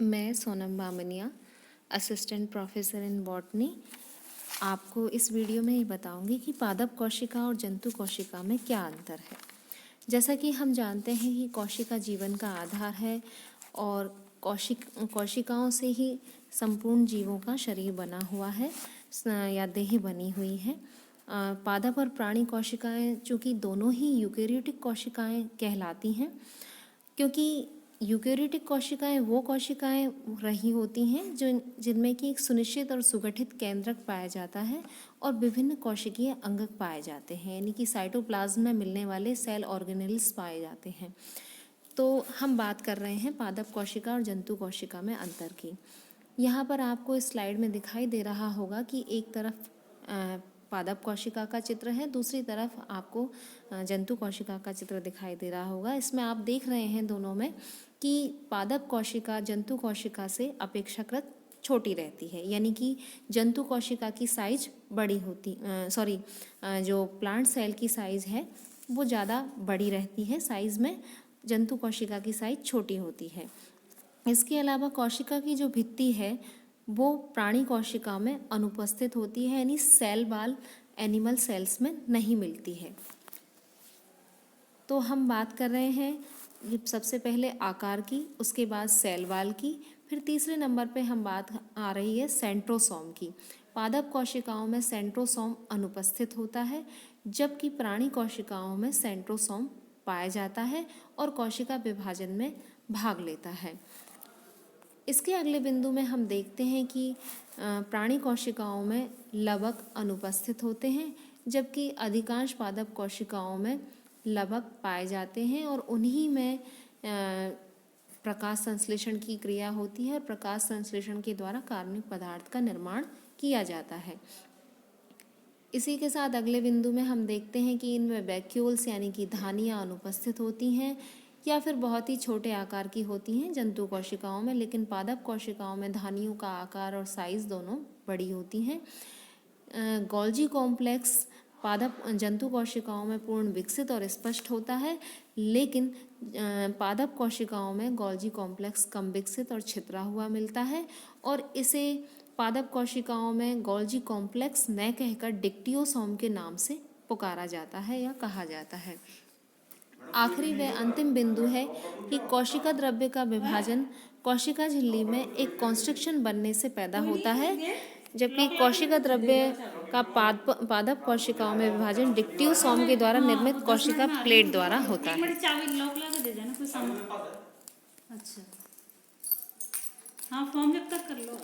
मैं Sonam Bamania, assistant professor in botany, आपको इस वीडियो में ये बताऊंगी कि पादप कोशिका और जंतु कोशिका में क्या अंतर है। जैसा कि हम जानते हैं कि कोशिका जीवन का आधार है और कोशिकाओं से ही संपूर्ण जीवों का शरीर बना हुआ है या देह बनी हुई है। पादप और प्राणी कोशिकाएं चूँकि दोनों ही यूकेरियोटिक कोशिकाएं कहलाती हैं, क्योंकि यूकेरियोटिक कोशिकाएं वो कोशिकाएं रही होती हैं जिनमें कि एक सुनिश्चित और सुगठित केंद्रक पाया जाता है और विभिन्न कोशिकीय अंगक पाए जाते हैं, यानी कि साइटोप्लाज्म में मिलने वाले सेल ऑर्गेनेल्स पाए जाते हैं। तो हम बात कर रहे हैं पादप कोशिका और जंतु कोशिका में अंतर की। यहाँ पर आपको इस स्लाइड में दिखाई दे रहा होगा कि एक तरफ पादप कोशिका का चित्र है, दूसरी तरफ आपको जंतु कोशिका का चित्र दिखाई दे रहा होगा। इसमें आप देख रहे हैं दोनों में कि पादप कोशिका जंतु कोशिका से अपेक्षाकृत छोटी रहती है, यानी कि जंतु कोशिका की साइज बड़ी होती जो प्लांट सेल की साइज है वो ज़्यादा बड़ी रहती है साइज़ में, जंतु कोशिका की साइज छोटी होती है। इसके अलावा कोशिका की जो भित्ति है वो प्राणी कोशिका में अनुपस्थित होती है, यानी सेल वाल एनिमल सेल्स में नहीं मिलती है। तो हम बात कर रहे हैं ये सबसे पहले आकार की, उसके बाद सेल वाल की, फिर तीसरे नंबर पे हम बात आ रही है सेंट्रोसोम की। पादप कोशिकाओं में सेंट्रोसोम अनुपस्थित होता है, जबकि प्राणी कोशिकाओं में सेंट्रोसोम पाया जाता है और कोशिका विभाजन में भाग लेता है। इसके अगले बिंदु में हम देखते हैं कि प्राणी कोशिकाओं में लवक अनुपस्थित होते हैं, जबकि अधिकांश पादप कोशिकाओं में लवक पाए जाते हैं और उन्हीं में प्रकाश संश्लेषण की क्रिया होती है और प्रकाश संश्लेषण के द्वारा कार्बनिक पदार्थ का निर्माण किया जाता है। इसी के साथ अगले बिंदु में हम देखते हैं कि इनमें वैक्यूल्स यानी कि धानियाँ अनुपस्थित होती हैं या फिर बहुत ही छोटे आकार की होती हैं जंतु कोशिकाओं में, लेकिन पादप कोशिकाओं में धानियों का आकार और साइज़ दोनों बड़ी होती हैं। गोल्जी कॉम्प्लेक्स पादप जंतु कोशिकाओं में पूर्ण विकसित और स्पष्ट होता है, लेकिन पादप कोशिकाओं में गोल्जी कॉम्प्लेक्स कम विकसित और छितरा हुआ मिलता है और इसे पादप कोशिकाओं में गोल्जी कॉम्प्लेक्स न कहकर डिक्टियोसोम के नाम से पुकारा जाता है या कहा जाता है। आखिरी व अंतिम बिंदु है कि कोशिका द्रव्य का विभाजन कोशिका झिल्ली में एक कॉन्स्ट्रिक्शन बनने से पैदा होता है, जबकि कोशिका द्रव्य का पादप कोशिकाओं में विभाजन डिक्टियोसोम के द्वारा निर्मित कोशिका प्लेट द्वारा होता है। अच्छा, हाँ फॉर्म जब तक कर लो।